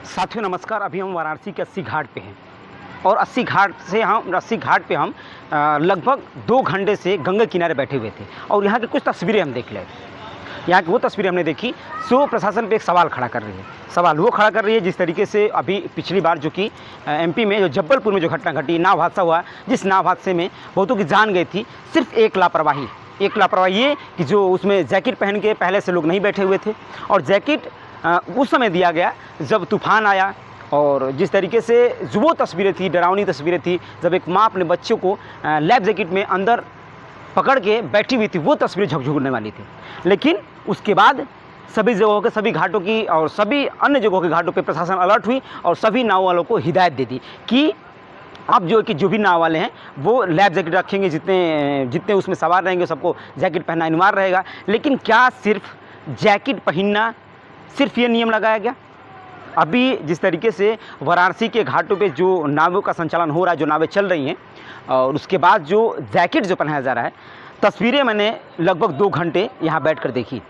साथियों नमस्कार। अभी हम वाराणसी के 80 घाट पे हैं और 80 घाट पे हम लगभग 2 घंटे से गंगा किनारे बैठे हुए थे और यहाँ की कुछ तस्वीरें हम देख लें। यहाँ की वो तस्वीरें हमने देखी सो प्रशासन पे एक सवाल खड़ा कर रही है। सवाल वो खड़ा कर रही है जिस तरीके से अभी पिछली बार जो कि एमपी में जो जबलपुर में जो घटना घटी, नाव हादसा हुआ, जिस नाव हादसे में बहुतों की जान गई थी, सिर्फ एक लापरवाही ये कि जो उसमें जैकेट पहन के पहले से लोग नहीं बैठे हुए थे और जैकेट उस समय दिया गया जब तूफान आया। और जिस तरीके से जो वो तस्वीरें थी, डरावनी तस्वीरें थी, जब एक माँ अपने बच्चों को लाइफ जैकेट में अंदर पकड़ के बैठी हुई थी, वो तस्वीरें झकझोरने वाली थी। लेकिन उसके बाद सभी जगहों के सभी घाटों की और सभी अन्य जगहों के घाटों पे प्रशासन अलर्ट हुई और सभी नाव वालों को हिदायत दे दी कि अब जो भी नाव वाले हैं वो लाइफ जैकेट रखेंगे, जितने उसमें सवार रहेंगे सबको जैकेट पहनना अनिवार्य रहेगा। लेकिन क्या सिर्फ जैकेट पहनना, सिर्फ ये नियम लगाया गया? अभी जिस तरीके से वाराणसी के घाटों पे जो नावों का संचालन हो रहा है, जो नावें चल रही हैं और उसके बाद जो जैकेट जो पहनाया जा रहा है, तस्वीरें मैंने लगभग 2 घंटे यहाँ बैठकर देखी।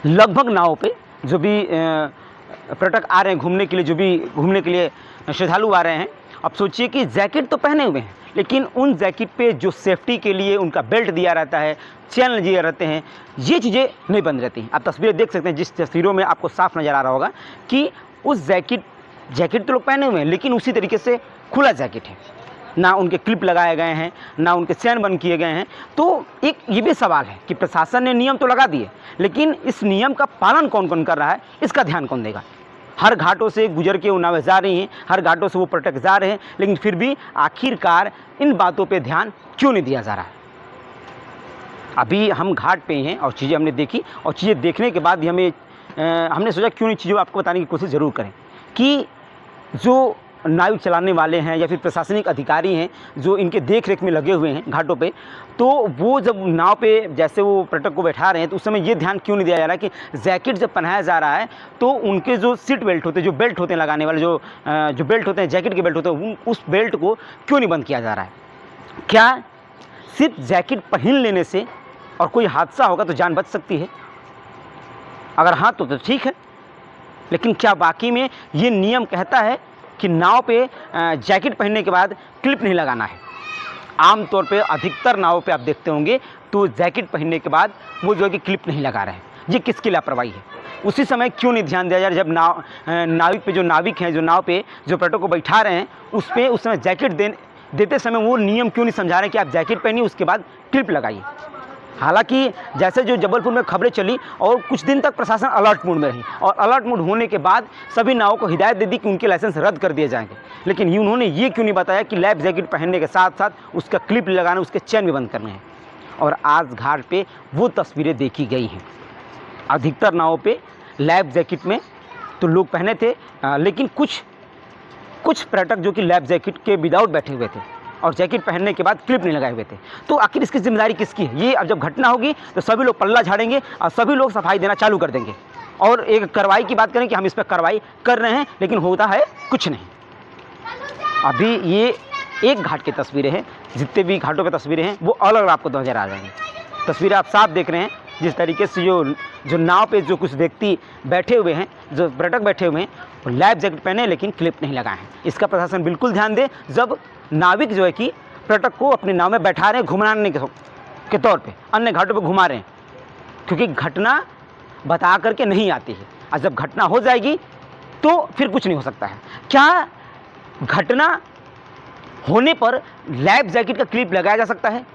लगभग नाव पे जो भी पर्यटक आ रहे हैं घूमने के लिए, जो भी घूमने के लिए श्रद्धालु आ रहे हैं, अब सोचिए कि जैकेट तो पहने हुए हैं लेकिन उन जैकेट पे जो सेफ्टी के लिए उनका बेल्ट दिया रहता है, चैन दिए रहते हैं, ये चीज़ें नहीं बंद रहती। आप तस्वीरें देख सकते हैं, जिस तस्वीरों में आपको साफ नज़र आ रहा होगा कि उस जैकेट तो लोग पहने हुए हैं लेकिन उसी तरीके से खुला जैकेट है, ना उनके क्लिप लगाए गए हैं, ना उनके चैन बंद किए गए हैं। तो एक ये भी सवाल है कि प्रशासन ने नियम तो लगा दिए लेकिन इस नियम का पालन कौन कौन कर रहा है, इसका ध्यान कौन देगा? हर घाटों से गुजर के वो नावें जा रही हैं, हर घाटों से वो पर्यटक जा रहे हैं, लेकिन फिर भी आखिरकार इन बातों पे ध्यान क्यों नहीं दिया जा रहा है? अभी हम घाट पे हैं और चीज़ें हमने देखी और चीज़ें देखने के बाद हमने सोचा क्यों नहीं चीज़ों आपको बताने की कोशिश ज़रूर करें कि जो नाव चलाने वाले हैं या फिर प्रशासनिक अधिकारी हैं जो इनके देख रेख में लगे हुए हैं घाटों पे, तो वो जब नाव पे जैसे वो पर्यटक को बैठा रहे हैं तो उस समय ये ध्यान क्यों नहीं दिया जा रहा है कि जैकेट जब पहनाया जा रहा है तो उनके जो सीट बेल्ट होते हैं, जो बेल्ट होते हैं लगाने वाले, जो बेल्ट होते हैं, जैकेट के बेल्ट होते हैं, उस बेल्ट को क्यों नहीं बंद किया जा रहा है? क्या सिर्फ जैकेट पहन लेने से और कोई हादसा होगा तो जान बच सकती है? अगर हाँ तो ठीक है, लेकिन क्या वाकई में ये नियम कहता है कि नाव पे जैकेट पहनने के बाद क्लिप नहीं लगाना है? आमतौर पे अधिकतर नावों पे आप देखते होंगे तो जैकेट पहनने के बाद वो जो है कि क्लिप नहीं लगा रहे हैं। ये किसकी लापरवाही है? उसी समय क्यों नहीं ध्यान दिया जा रहा जब नाविक पे जो नाविक हैं, जो नाव पे जो पर्यटक को बैठा रहे हैं, उस समय जैकेट देते समय वो नियम क्यों नहीं समझा रहे हैं कि आप जैकेट पहनिए, उसके बाद क्लिप लगाइए? हालांकि जैसे जो जबलपुर में खबरें चली और कुछ दिन तक प्रशासन अलर्ट मोड में रही और अलर्ट मोड होने के बाद सभी नावों को हिदायत दे दी कि उनके लाइसेंस रद्द कर दिए जाएंगे, लेकिन उन्होंने ये क्यों नहीं बताया कि लाइफ जैकेट पहनने के साथ साथ उसका क्लिप लगाना, उसके चैन भी बंद करने हैं? और आज घाट पे वो तस्वीरें देखी गई हैं। अधिकतर नावों पे लाइफ जैकेट में तो लोग पहने थे लेकिन कुछ पर्यटक जो कि लाइफ जैकेट के विदाउट बैठे हुए थे और जैकेट पहनने के बाद क्लिप नहीं लगाए हुए थे। तो आखिर इसकी जिम्मेदारी किसकी है? ये अब जब घटना होगी तो सभी लोग पल्ला झाड़ेंगे और सभी लोग सफाई देना चालू कर देंगे और एक कार्रवाई की बात करें कि हम इस पर कार्रवाई कर रहे हैं, लेकिन होता है कुछ नहीं। अभी ये एक घाट की तस्वीरें हैं, जितने भी घाटों पर तस्वीरें हैं वो अलग अलग आपको नजर आ जाएंगी। तस्वीरें आप साफ देख रहे हैं, जिस तरीके से जो नाव पे जो कुछ व्यक्ति बैठे हुए हैं, जो पर्यटक बैठे हुए हैं, वो लाइफ जैकेट पहने लेकिन क्लिप नहीं लगाए हैं। इसका प्रशासन बिल्कुल ध्यान दे जब नाविक जो है कि पर्यटक को अपनी नाव में बैठा रहे हैं घुमाने के तौर पे, अन्य घाटों पे घुमा रहे हैं, क्योंकि घटना बता करके नहीं आती है और जब घटना हो जाएगी तो फिर कुछ नहीं हो सकता है। क्या घटना होने पर लाइफ जैकेट का क्लिप लगाया जा सकता है?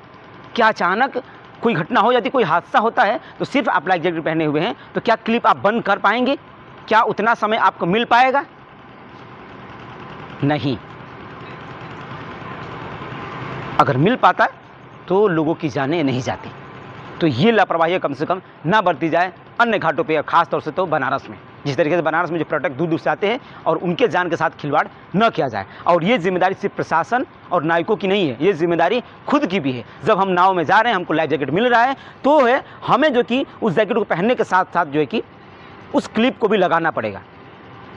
क्या अचानक कोई घटना हो जाती, कोई हादसा होता है तो सिर्फ आप लाइफ जैकेट पहने हुए हैं तो क्या क्लिप आप बंद कर पाएंगे? क्या उतना समय आपको मिल पाएगा? नहीं। अगर मिल पाता तो लोगों की जानें नहीं जाती। तो ये लापरवाही कम से कम ना बरती जाए अन्य घाटों पे, खास तौर से तो बनारस में। जिस तरीके से बनारस में जो पर्यटक दूर दूर से आते हैं और उनके जान के साथ खिलवाड़ न किया जाए। और ये जिम्मेदारी सिर्फ प्रशासन और नाविकों की नहीं है, ये जिम्मेदारी खुद की भी है। जब हम नाव में जा रहे हैं, हमको लाइफ जैकेट मिल रहा है तो है हमें जो कि उस जैकेट को पहनने के साथ साथ जो है कि उस क्लिप को भी लगाना पड़ेगा,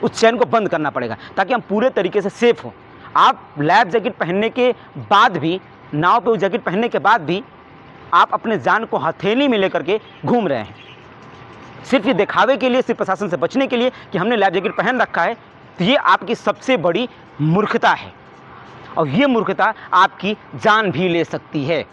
उस चैन को बंद करना पड़ेगा, ताकि हम पूरे तरीके से सेफ हों। आप लाइफ जैकेट पहनने के बाद भी, नाव पे उस जैकेट पहनने के बाद भी आप अपने जान को हथेली में लेकर के घूम रहे हैं, सिर्फ ये दिखावे के लिए, सिर्फ प्रशासन से बचने के लिए कि हमने लाइफ जैकेट पहन रखा है, तो ये आपकी सबसे बड़ी मूर्खता है और ये मूर्खता आपकी जान भी ले सकती है।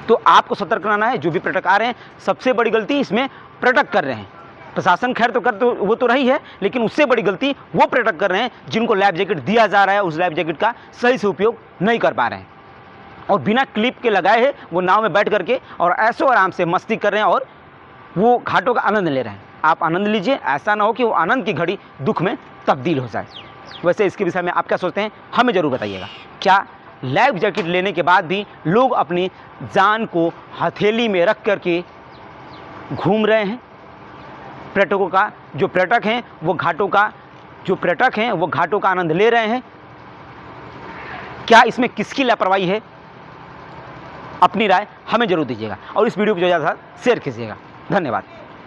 तो आपको सतर्क रहना है। जो भी पर्यटक आ रहे हैं, सबसे बड़ी गलती इसमें पर्यटक कर रहे हैं। प्रशासन खैर तो वो तो रही है, लेकिन उससे बड़ी गलती वो पर्यटक कर रहे हैं जिनको लाइफ जैकेट दिया जा रहा है, उस लाइफ जैकेट का सही से उपयोग नहीं कर पा रहे हैं और बिना क्लिप के लगाए हैं वो नाव में बैठ करके और ऐशो आराम से मस्ती कर रहे हैं और वो घाटों का आनंद ले रहे हैं। आप आनंद लीजिए, ऐसा ना हो कि वो आनंद की घड़ी दुख में तब्दील हो जाए। वैसे इसके विषय में आप क्या सोचते हैं, हमें ज़रूर बताइएगा। क्या लाइफ जैकेट लेने के बाद भी लोग अपनी जान को हथेली में रख करके घूम रहे हैं? पर्यटकों का जो पर्यटक हैं वो घाटों का आनंद ले रहे हैं। क्या इसमें किसकी लापरवाही है? अपनी राय हमें ज़रूर दीजिएगा और इस वीडियो को जो ज़्यादा शेयर कीजिएगा। धन्यवाद।